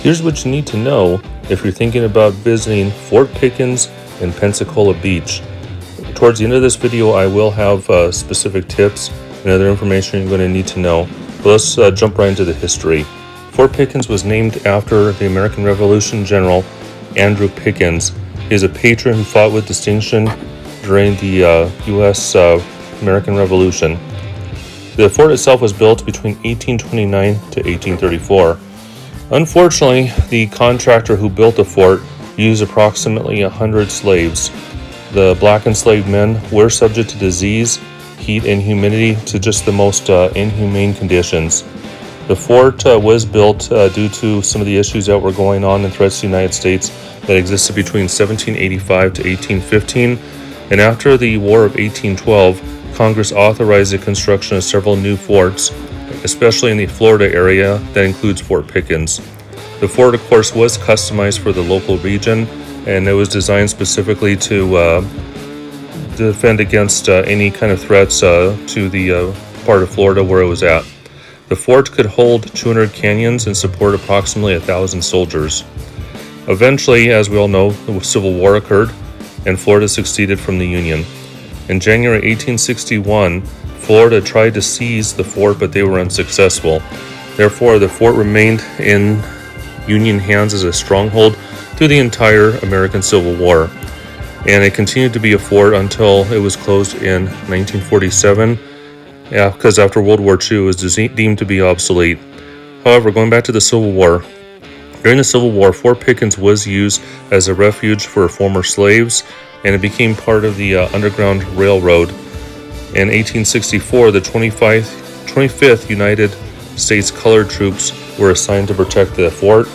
Here's what you need to know if you're thinking about visiting Fort Pickens and Pensacola Beach. Towards the end of this video, I will have specific tips and other information you're going to need to know. But let's jump right into the history. Fort Pickens was named after the American Revolution General Andrew Pickens. He is a patriot who fought with distinction during the U.S. American Revolution. The fort itself was built between 1829 to 1834. Unfortunately, the contractor who built the fort used approximately 100 slaves. The black enslaved men were subject to disease, heat, and humidity to just the most inhumane conditions. The fort was built due to some of the issues that were going on and threats to the United States that existed between 1785 to 1815, and after the War of 1812, Congress authorized the construction of several new forts, especially in the Florida area that includes Fort Pickens. The fort, of course, was customized for the local region, and it was designed specifically to defend against any kind of threats to the part of Florida where it was at. The fort could hold 200 canyons and support approximately 1,000 soldiers. Eventually, as we all know, the Civil War occurred, and Florida seceded from the Union. In January 1861, Florida tried to seize the fort, but they were unsuccessful. Therefore, the fort remained in Union hands as a stronghold through the entire American Civil War. And it continued to be a fort until it was closed in 1947, because after World War II, it was deemed to be obsolete. However, going back to the Civil War, during the Civil War, Fort Pickens was used as a refuge for former slaves, and it became part of the Underground Railroad. In 1864, the 25th United States Colored Troops were assigned to protect the fort.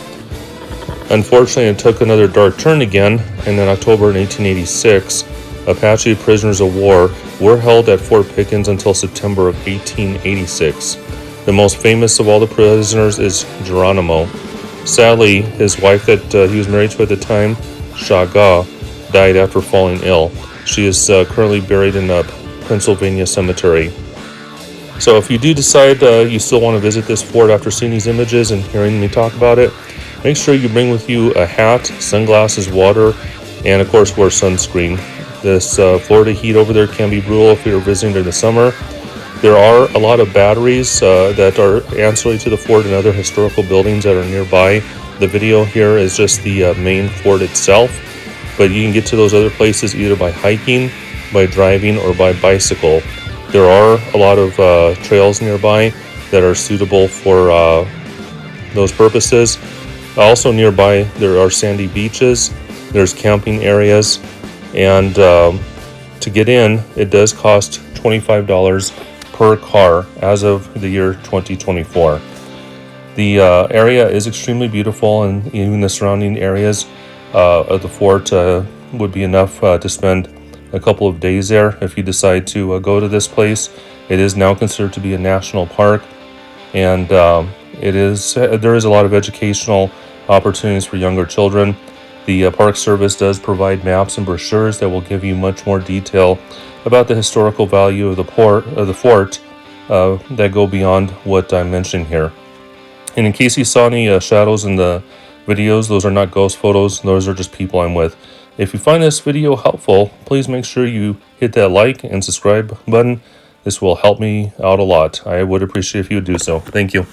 Unfortunately, it took another dark turn again, and in October 1886, Apache prisoners of war were held at Fort Pickens until September of 1886. The most famous of all the prisoners is Geronimo. Sadly, his wife that he was married to at the time, Shaga, died after falling ill. She is currently buried in a Pennsylvania cemetery. So if you do decide you still want to visit this fort after seeing these images and hearing me talk about it, make sure you bring with you a hat, sunglasses, water, and of course wear sunscreen. This Florida heat over there can be brutal if you're visiting during the summer. There are a lot of batteries that are ancillary to the fort and other historical buildings that are nearby. The video here is just the main fort itself, but you can get to those other places either by hiking, by driving, or by bicycle. There are a lot of trails nearby that are suitable for those purposes. Also nearby, there are sandy beaches, there's camping areas, and to get in, it does cost $25 per car as of the year 2024. The area is extremely beautiful, and even the surrounding areas of the fort would be enough to spend a couple of days there if you decide to go to this place. It is now considered to be a national park, and there is a lot of educational opportunities for younger children. The Park Service does provide maps and brochures that will give you much more detail about the historical value of the fort that go beyond what I'm mentioning here. And in case you saw any shadows in the videos, those are not ghost photos, those are just people I'm with. If you find this video helpful, please make sure you hit that like and subscribe button. This will help me out a lot. I would appreciate if you would do so. Thank you.